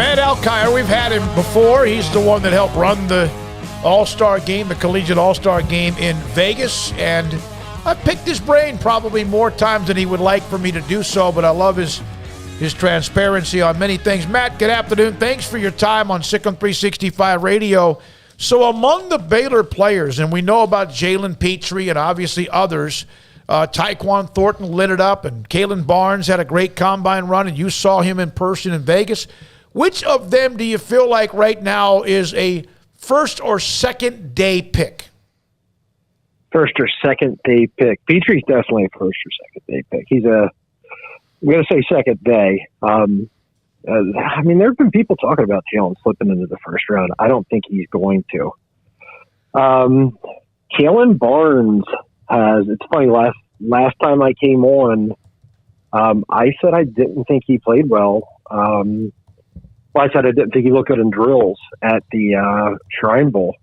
Matt Alkire, we've had him before. He's the one that helped run the All-Star game, the Collegiate All-Star game in Vegas, and I picked his brain probably more times than he would like for me to do so, but I love his transparency on many things. Matt, good afternoon. Thanks for your time on Sikkim 365 Radio. So among the Baylor players, and we know about Jalen Petrie and obviously others, Tyquan Thornton lit it up, and Kalen Barnes had a great combine run, and you saw him in person in Vegas. Which of them do you feel like right now is a first or second day pick? First or second day pick. Petrie's definitely a first or second day pick. I'm going to say second day. I mean, there have been people talking about Jalen slipping into the first round. I don't think he's going to. Kalen Barnes has, it's funny, last time I came on, I said I didn't think he played well. I said I didn't think he looked good in drills at the Shrine Bowl.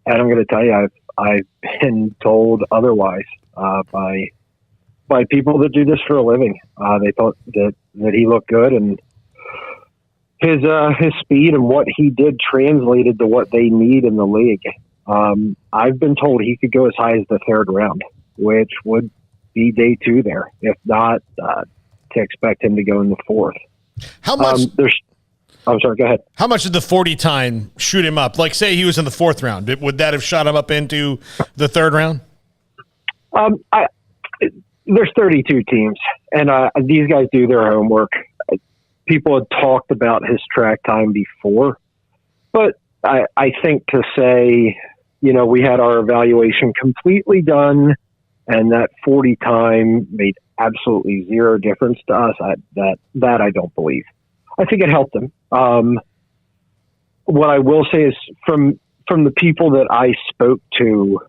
And I'm going to tell you, I've been told otherwise by people that do this for a living. They thought that he looked good, and his speed and what he did translated to what they need in the league. I've been told he could go as high as the third round, which would be day two there. If not, to expect him to go in the fourth. How much? I'm sorry, go ahead. How much did the 40 time shoot him up? Like, say he was in the fourth round. Would that have shot him up into the third round? There's 32 teams, and these guys do their homework. People had talked about his track time before, but I think to say, we had our evaluation completely done, and that 40 time made absolutely zero difference to us, that I don't believe. I think it helped him. What I will say is from the people that I spoke to,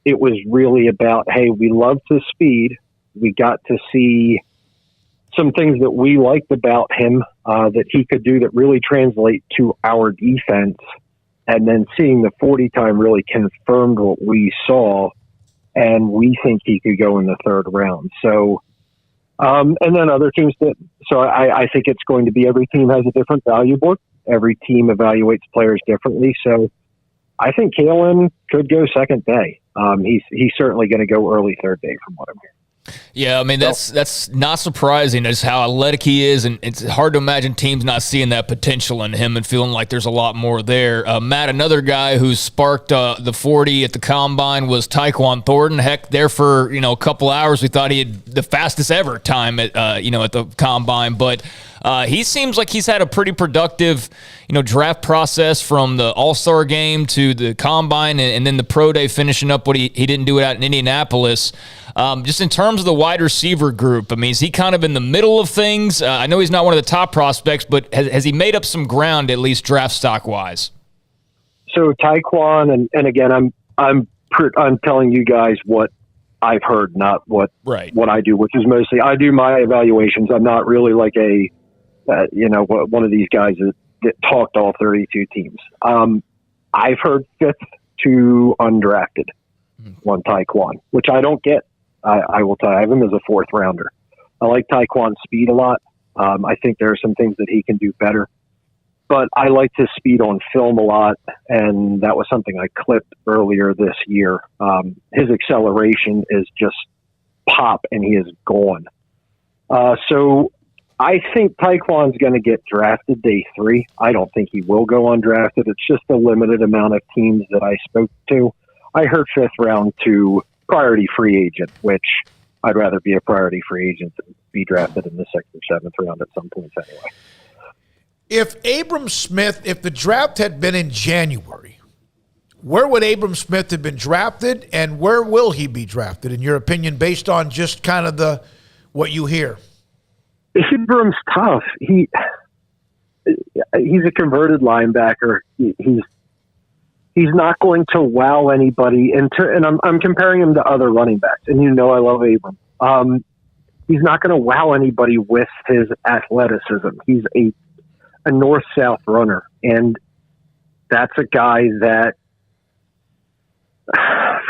it was really about, hey, we loved his speed. We got to see some things that we liked about him that he could do that really translate to our defense. And then seeing the 40 time really confirmed what we saw. And we think he could go in the third round. So, and then other teams I think it's going to be every team has a different value board. Every team evaluates players differently. So I think Kalen could go second day. He's certainly going to go early third day from what I'm hearing. Yeah, I mean, that's not surprising as how athletic he is, and it's hard to imagine teams not seeing that potential in him and feeling like there's a lot more there. Matt, another guy who sparked the 40 at the Combine was Tyquan Thornton. Heck, there for a couple hours, we thought he had the fastest ever time at at the Combine, but he seems like he's had a pretty productive draft process from the All-Star game to the Combine and then the Pro Day, finishing up what he didn't do it out in Indianapolis. Just in terms of the wide receiver group, I mean, is he kind of in the middle of things? I know he's not one of the top prospects, but has he made up some ground, at least draft stock wise? So Tyquan, and again, I'm telling you guys what I've heard, not what I do, which is mostly I do my evaluations. I'm not really like one of these guys that talked all 32 teams. I've heard fifth to undrafted on Tyquan, which I don't get. I will tell you, I have him as a fourth rounder. I like Tyquan's speed a lot. I think there are some things that he can do better, but I liked his speed on film a lot. And that was something I clipped earlier this year. His acceleration is just pop and he is gone. So I think Tyquan's going to get drafted day 3. I don't think he will go undrafted. It's just a limited amount of teams that I spoke to. I heard 5th round to priority free agent, which I'd rather be a priority free agent than be drafted in the 6th or 7th round at some points anyway. If the draft had been in January, where would Abram Smith have been drafted, and where will he be drafted, in your opinion, based on just kind of what you hear? Abram's tough. He's a converted linebacker. He's not going to wow anybody. And I'm comparing him to other running backs. And I love Abram. He's not going to wow anybody with his athleticism. He's a north-south runner. And that's a guy that,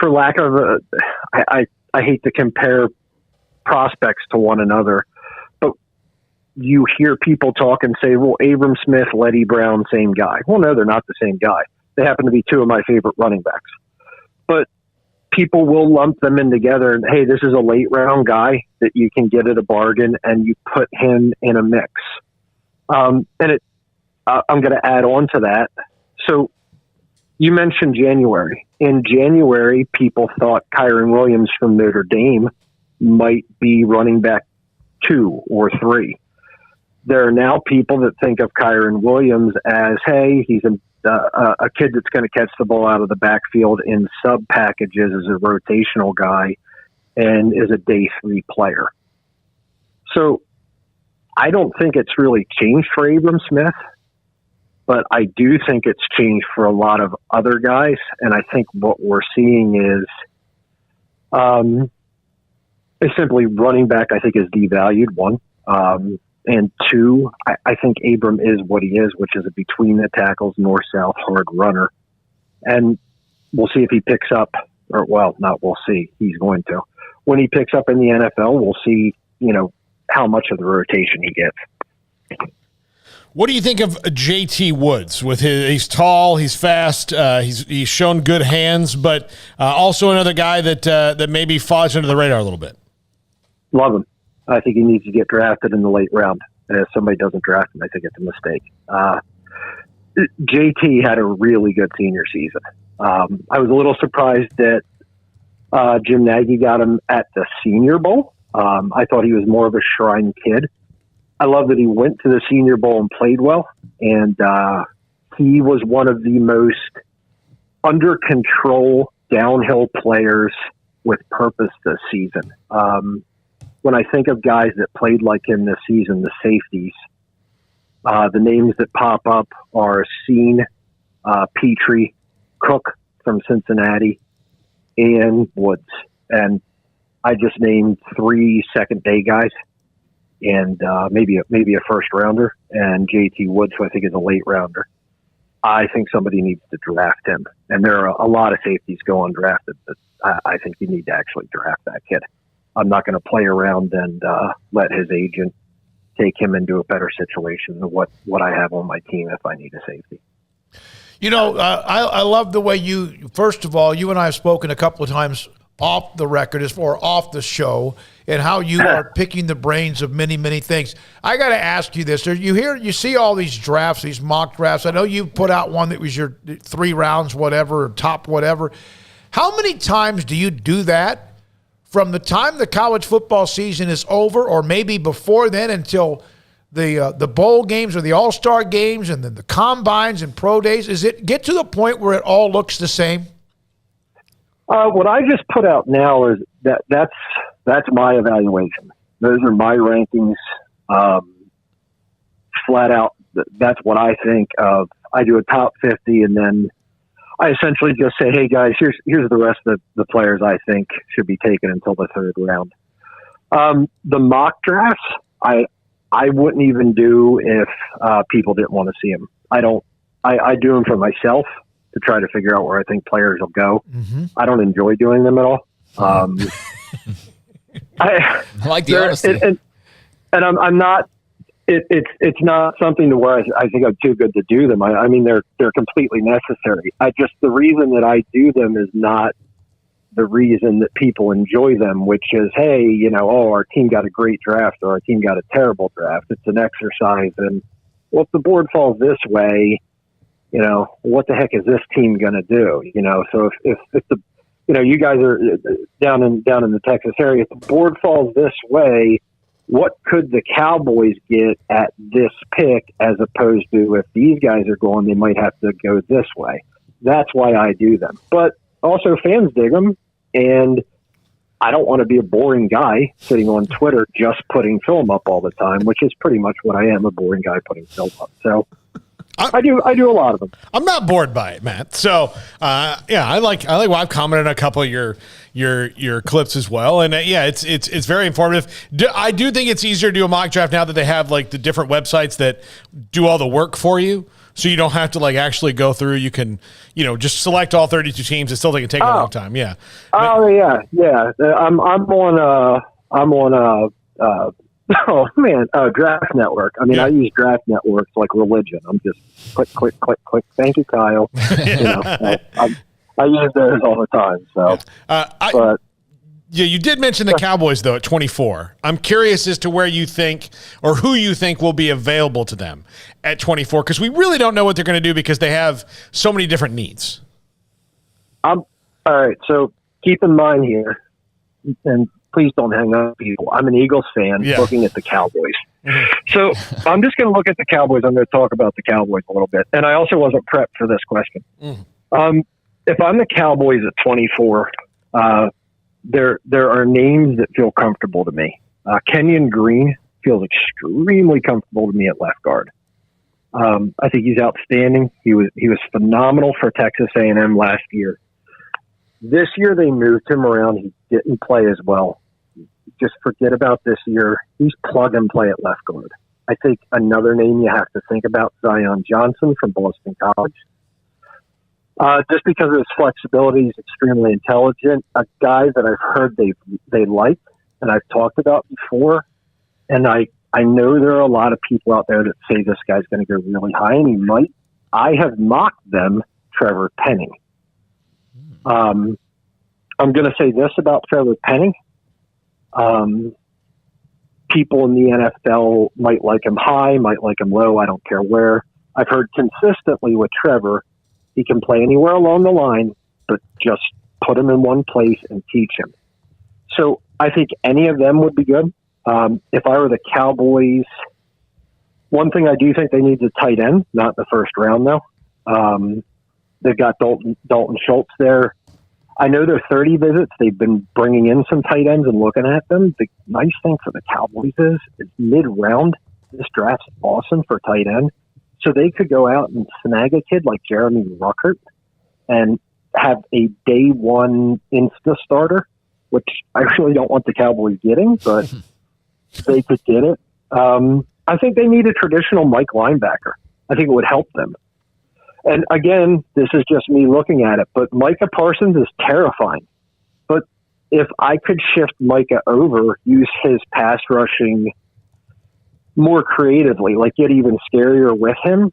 for lack of I hate to compare prospects to one another, but you hear people talk and say, well, Abram Smith, Letty Brown, same guy. Well, no, they're not the same guy. They happen to be two of my favorite running backs. But people will lump them in together and, hey, this is a late round guy that you can get at a bargain, and you put him in a mix. I'm going to add on to that. So you mentioned January. In January, people thought Kyron Williams from Notre Dame might be running back 2 or 3. There are now people that think of Kyron Williams as, hey, he's a kid that's going to catch the ball out of the backfield in sub packages as a rotational guy and is a day 3 player. So I don't think it's really changed for Abram Smith, but I do think it's changed for a lot of other guys. And I think what we're seeing is simply running back, I think, is devalued, 1. And 2, I think Abram is what he is, which is a between the tackles, north-south hard runner. And we'll see if he picks up, or well, not we'll see, he's going to. When he picks up in the NFL, we'll see, how much of the rotation he gets. What do you think of JT Woods? He's tall, he's fast, he's shown good hands, but also another guy that maybe flies under the radar a little bit. Love him. I think he needs to get drafted in the late round. If somebody doesn't draft him, I think it's a mistake. JT had a really good senior season. I was a little surprised that Jim Nagy got him at the Senior Bowl. I thought he was more of a Shrine kid. I love that he went to the Senior Bowl and played well. And he was one of the most under control downhill players with purpose this season. When I think of guys that played like him this season, the safeties, the names that pop up are Seen, Petrie, Cook from Cincinnati, and Woods. And I just named 3 second-day guys and maybe a first-rounder, and JT Woods, who I think is a late-rounder. I think somebody needs to draft him. And there are a lot of safeties go undrafted, but I think you need to actually draft that kid. I'm not going to play around and let his agent take him into a better situation than what I have on my team if I need a safety. I love the way first of all, you and I have spoken a couple of times off the record, as far off the show, and how you are picking the brains of many, many things. I got to ask you this. You see all these drafts, these mock drafts. I know you put out one that was your 3 rounds, whatever, top whatever. How many times do you do that? From the time the college football season is over, or maybe before then, until the bowl games or the all-star games and then the combines and pro days, is it get to the point where it all looks the same? What I just put out now is that's my evaluation. Those are my rankings. Flat out, that's what I think of. I do a top 50, and then I essentially just say, hey, guys, here's the rest of the players I think should be taken until the 3rd round. The mock drafts, I wouldn't even do if people didn't want to see them. I do them for myself to try to figure out where I think players will go. Mm-hmm. I don't enjoy doing them at all. I like the honesty. And I'm not. It's not something to where I think I'm too good to do them. I mean, they're completely necessary. The reason that I do them is not the reason that people enjoy them, which is, hey, our team got a great draft or our team got a terrible draft. It's an exercise. And well, if the board falls this way, what the heck is this team going to do? So if the, you guys are down in the Texas area, if the board falls this way, what could the Cowboys get at this pick as opposed to if these guys are going, they might have to go this way. That's why I do them. But also fans dig them, and I don't want to be a boring guy sitting on Twitter just putting film up all the time, which is pretty much what I am, a boring guy putting film up. So I do a lot of them. I'm not bored by it, Matt. So, I like I've commented on a couple of your clips as well, and it's very informative. I do think it's easier to do a mock draft now that they have like the different websites that do all the work for you, so you don't have to like actually go through. You can just select all 32 teams. It still can take a long time. Yeah. Oh yeah. I'm on Oh man, Draft Network. I mean, I use Draft Networks like religion. I'm just click, click, click, click. Thank you, Kyle. I use those all the time. So, but yeah, you did mention the Cowboys though at 24. I'm curious as to where you think or who you think will be available to them at 24 because we really don't know what they're going to do because they have so many different needs. All right. So keep in mind here, and please don't hang up, people. I'm an Eagles fan looking at the Cowboys. Mm-hmm. So I'm just going to look at the Cowboys. I'm going to talk about the Cowboys a little bit. And I also wasn't prepped for this question. If I'm the Cowboys at 24, there are names that feel comfortable to me. Kenyon Green feels extremely comfortable to me at left guard. I think he's outstanding. He was phenomenal for Texas A&M last year. This year they moved him around. He didn't play as well. Just forget about this year. He's plug and play at left guard. I think another name you have to think about, Zion Johnson from Boston College. Just because of his flexibility, he's extremely intelligent. A guy that I've heard they like and I've talked about before. And I know there are a lot of people out there that say this guy's going to go really high, and he might. I have mocked them, Trevor Penny. I'm going to say this about Trevor Penny. People in the NFL might like him high, might like him low. I don't care where. I've heard consistently with Trevor, he can play anywhere along the line, but just put him in one place and teach him. So I think any of them would be good. If I were the Cowboys, one thing I do think they need is a tight end, not in the first round though. They've got Dalton Schultz there. I know they're 30 visits. They've been bringing in some tight ends and looking at them. The nice thing for the Cowboys is mid-round, this draft's awesome for tight end. So they could go out and snag a kid like Jeremy Ruckert and have a day one Insta starter, which I really don't want the Cowboys getting, but they could get it. I think they need a traditional Mike linebacker. I think it would help them. And again, this is just me looking at it, but Micah Parsons is terrifying. But if I could shift Micah over, use his pass rushing more creatively, like get even scarier with him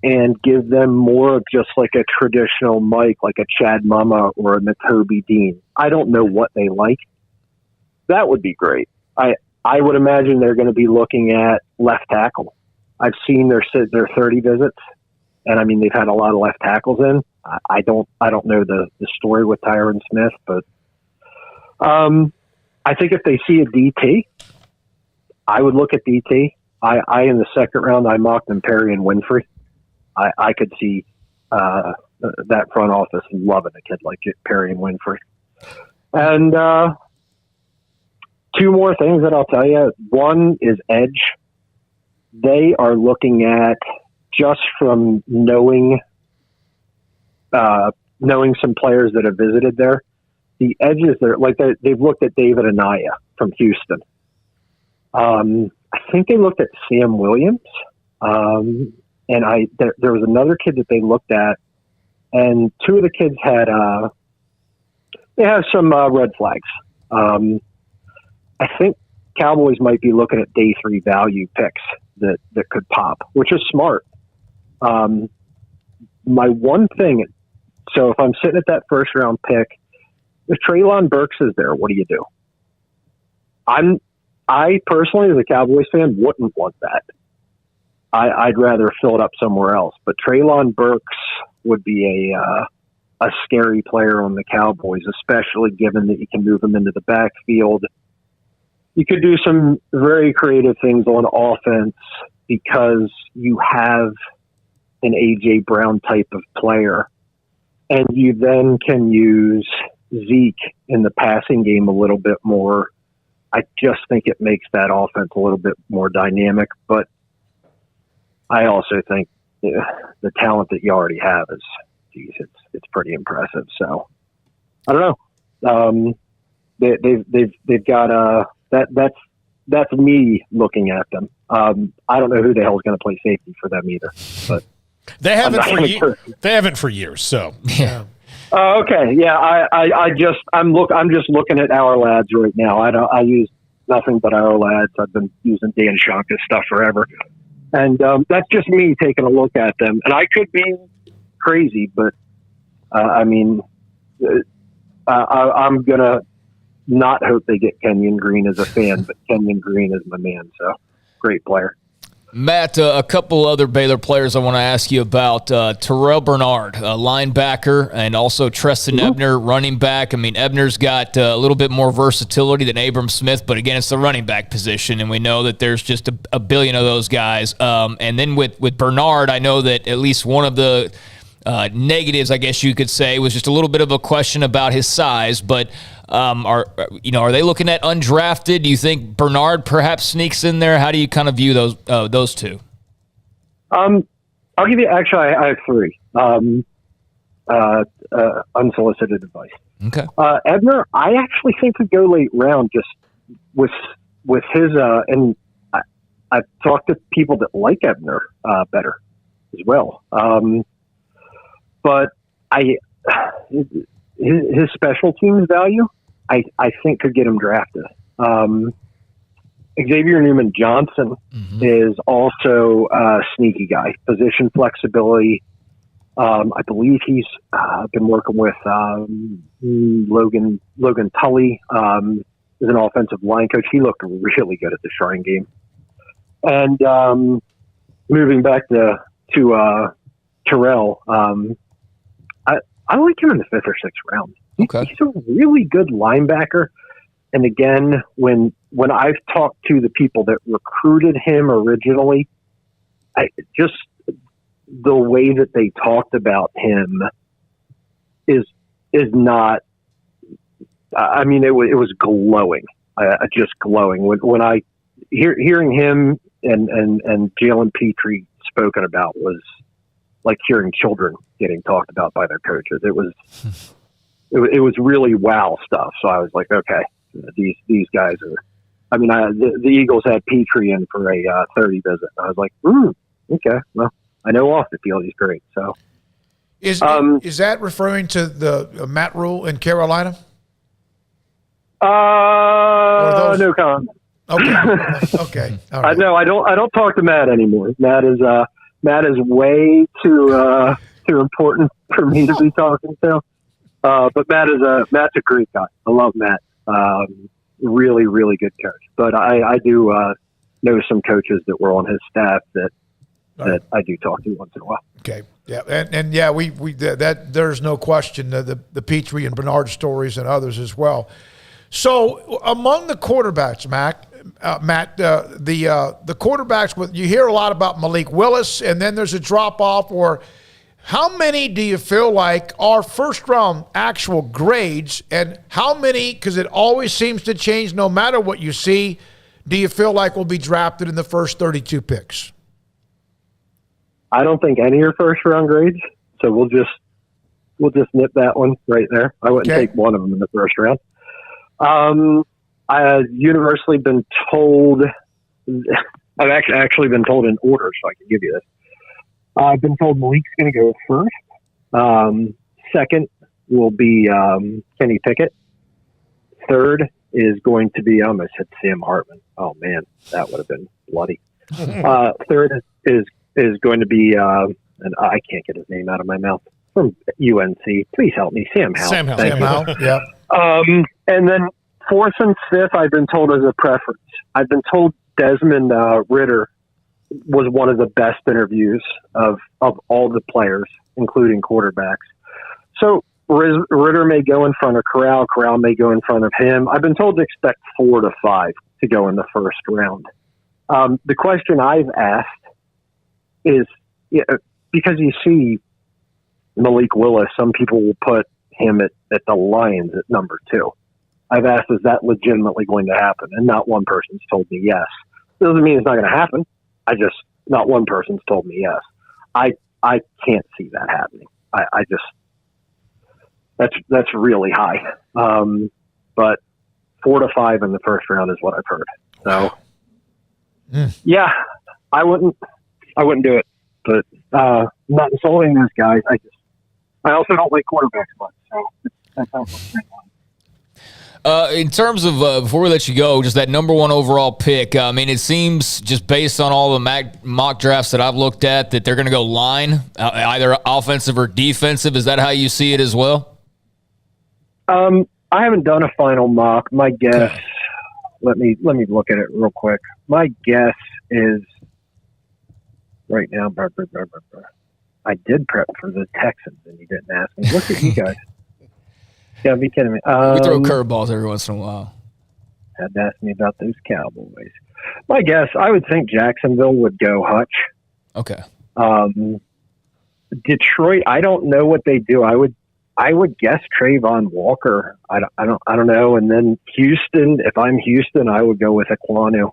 and give them more of just like a traditional Mike, like a Chad Mumma or a Nakobe Dean. I don't know what they like. That would be great. I would imagine they're going to be looking at left tackle. I've seen their 30 visits. And I mean, they've had a lot of left tackles in. I don't know the story with Tyron Smith, but I think if they see a DT, I would look at DT. I in the second round, I mocked them Perry and Winfrey. I could see that front office loving a kid like Perry and Winfrey. And two more things that I'll tell you. One is edge. They are looking at, just from knowing some players that have visited there, the edges there, like they've looked at David Anaya from Houston. I think they looked at Sam Williams, and there was another kid that they looked at, and two of the kids had they have some red flags. I think Cowboys might be looking at day 3 value picks that could pop, which is smart. My one thing, so if I'm sitting at that first round pick, if Treylon Burks is there, what do you do? I personally, as a Cowboys fan, wouldn't want that. I'd rather fill it up somewhere else. But Treylon Burks would be a scary player on the Cowboys, especially given that you can move him into the backfield. You could do some very creative things on offense because you have an A.J. Brown type of player. And you then can use Zeke in the passing game a little bit more. I just think it makes that offense a little bit more dynamic. But I also think the talent that you already have is, it's pretty impressive. So I don't know. They've got that's me looking at them. I don't know who the hell is going to play safety for them either, but they haven't for years. So yeah. Okay. Yeah. I'm just looking at our lads right now. I use nothing but our lads. I've been using Dan Shonka's stuff forever. And that's just me taking a look at them. And I could be crazy, but I'm going to not hope they get Kenyon Green as a fan, but Kenyon Green is my man. So great player. Matt, a couple other Baylor players I want to ask you about. Terrell Bernard, a linebacker, and also Treston Ebner, running back. I mean, Ebner's got a little bit more versatility than Abram Smith, but again, it's the running back position, and we know that there's just a billion of those guys. And then with Bernard, I know that at least one of the negatives, I guess you could say, was just a little bit of a question about his size, but are they looking at undrafted? Do you think Bernard perhaps sneaks in there? How do you kind of view those two? I'll give you, actually, I have three unsolicited advice. Okay. Ebner, I actually think could go late round just with his, and I've talked to people that like Ebner better as well. But his special teams value, I think could get him drafted. Xavier Newman Johnson is also a sneaky guy. Position flexibility. I believe he's been working with Logan Tully as an offensive line coach. He looked really good at the Shrine game. And moving back to Terrell, I like him in the 5th or 6th round. Okay. He's a really good linebacker. And again, when I've talked to the people that recruited him originally, just the way that they talked about him is not. I mean, it was glowing, just glowing. When I hearing him and Jalen Petrie spoken about was like hearing children getting talked about by their coaches. It was really wow stuff. So I was like, okay, these guys are. I mean, the Eagles had Petrie in for a 30 visit. I was like, okay, well, I know off the field he's great. So is that referring to the Matt Rule in Carolina? No comment. Okay. All right. No, I don't talk to Matt anymore. Matt is way too important for me to be talking to. But Matt's a great guy. I love Matt. Really, really good coach. But I do know some coaches that were on his staff that I do talk to once in a while. Okay. Yeah. And yeah, we that there's no question the Petrie and Bernard stories and others as well. So among the quarterbacks, Matt, the quarterbacks, you hear a lot about Malik Willis, and then there's a drop off. Or how many do you feel like are first round actual grades, and how many? Because it always seems to change no matter what you see. Do you feel like will be drafted in the first 32 picks? I don't think any are first round grades, so we'll just nip that one right there. I wouldn't take one of them in the first round. I've universally been told. I've actually been told in order, so I can give you this. I've been told Malik's going to go first. Second will be Kenny Pickett. Third is going to be, I almost said Sam Hartman. Oh man, that would have been bloody. Third is going to be, and I can't get his name out of my mouth, from UNC. Please help me, Sam Howell. Sam Howell. Yeah. And then fourth and fifth, I've been told as a preference. I've been told Desmond Ritter was one of the best interviews of all the players, including quarterbacks. So Ritter may go in front of Corral. Corral may go in front of him. I've been told to expect 4 to 5 to go in the first round. The question I've asked is, because you see Malik Willis, some people will put him at the Lions at number 2. I've asked, is that legitimately going to happen? And not one person's told me yes. It doesn't mean it's not going to happen. Not one person's told me yes. I can't see that happening. That's really high. But 4 to 5 in the first round is what I've heard. So yeah, I wouldn't do it, but not insulting those guys. I also don't like quarterbacks much. So that's not In terms of, before we let you go, just that number one overall pick, I mean, it seems just based on all the mock drafts that I've looked at that they're going to go line, either offensive or defensive. Is that how you see it as well? I haven't done a final mock. My guess, Okay. let me look at it real quick. My guess is right now, I did prep for the Texans and you didn't ask me. Look at you guys. You gotta be kidding me. We throw curveballs every once in a while. Had to ask me about those Cowboys. My guess, I would think Jacksonville would go Hutch. Okay. Detroit, I don't know what they do. I would guess Trayvon Walker. I don't know. And then Houston, if I'm Houston, I would go with Aquanu.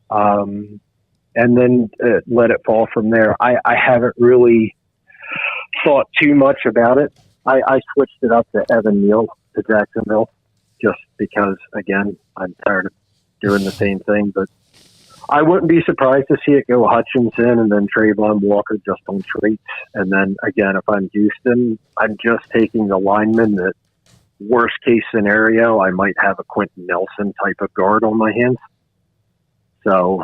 And then let it fall from there. I haven't really thought too much about it. I switched it up to Evan Neal to Jacksonville just because, again, I'm tired of doing the same thing. But I wouldn't be surprised to see it go Hutchinson and then Trayvon Walker just on traits. And then, again, if I'm Houston, I'm just taking the lineman that worst case scenario, I might have a Quentin Nelson type of guard on my hands. So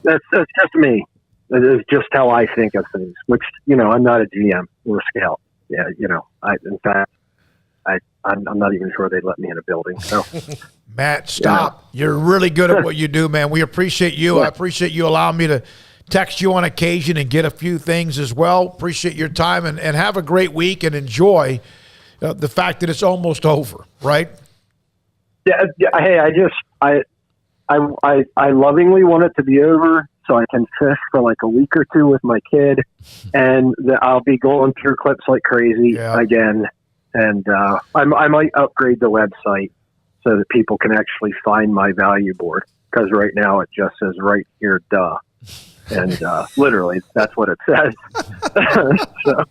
that's just me. It is just how I think of things, which, I'm not a GM or a scout. Yeah, I'm not even sure they'd let me in a building. So, Matt, stop. Yeah. You're really good at what you do, man. We appreciate you. I appreciate you allowing me to text you on occasion and get a few things as well. Appreciate your time and have a great week and enjoy the fact that it's almost over, right? Yeah. Hey, I lovingly want it to be over so I can fish for like a week or two with my kid, and I'll be going through clips like crazy again. And I might upgrade the website so that people can actually find my value board, because right now it just says right here, duh. And literally that's what it says. So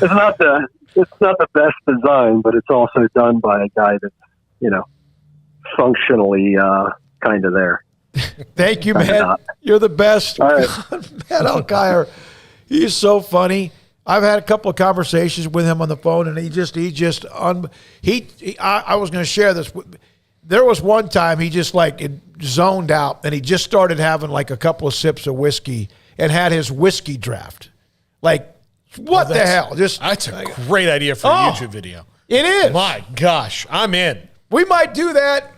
it's not the best design, but it's also done by a guy that's, functionally kind of there. Thank you, man. You're the best. All right. Matt Alkire, he's so funny. I've had a couple of conversations with him on the phone, and I was going to share this. There was one time he just it zoned out, and he just started having like a couple of sips of whiskey and had his whiskey draft. Like, what the hell? That's a great idea for a YouTube video. It is. My gosh, I'm in. We might do that.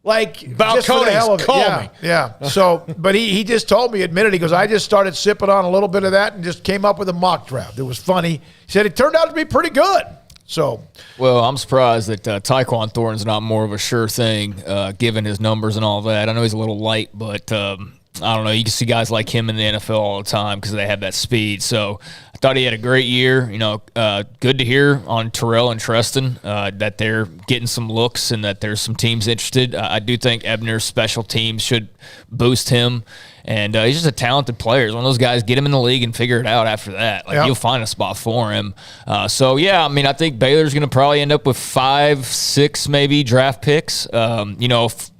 Balcones, call me. Yeah. So, but he just told me, admitted, he goes, I just started sipping on a little bit of that and just came up with a mock draft. It was funny. He said it turned out to be pretty good. So, well, I'm surprised that Tyquan Thornton's not more of a sure thing, given his numbers and all that. I know he's a little light, but I don't know. You can see guys like him in the NFL all the time because they have that speed. So I thought he had a great year. Good to hear on Terrell and Treston that they're getting some looks and that there's some teams interested. I do think Ebner's special teams should boost him. And he's just a talented player. He's one of those guys, get him in the league and figure it out after that. You'll find a spot for him. I think Baylor's going to probably end up with 5, 6 maybe draft picks. If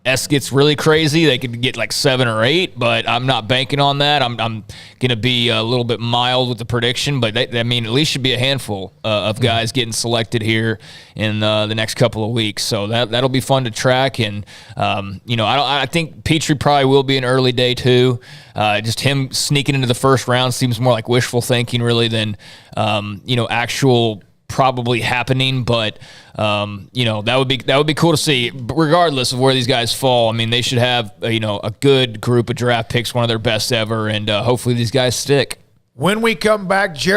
S gets really crazy, they could get like 7 or 8, but I'm not banking on that. I'm going to be a little bit mild with the prediction, but at least should be a handful of guys getting selected here in the next couple of weeks. So that'll be fun to track. And, I think Petrie probably will be an early day too. Just him sneaking into the first round seems more like wishful thinking really than, actual probably happening, but that would be cool to see regardless of where these guys fall. I mean, they should have a good group of draft picks, one of their best ever, and hopefully these guys stick. When we come back, Jerry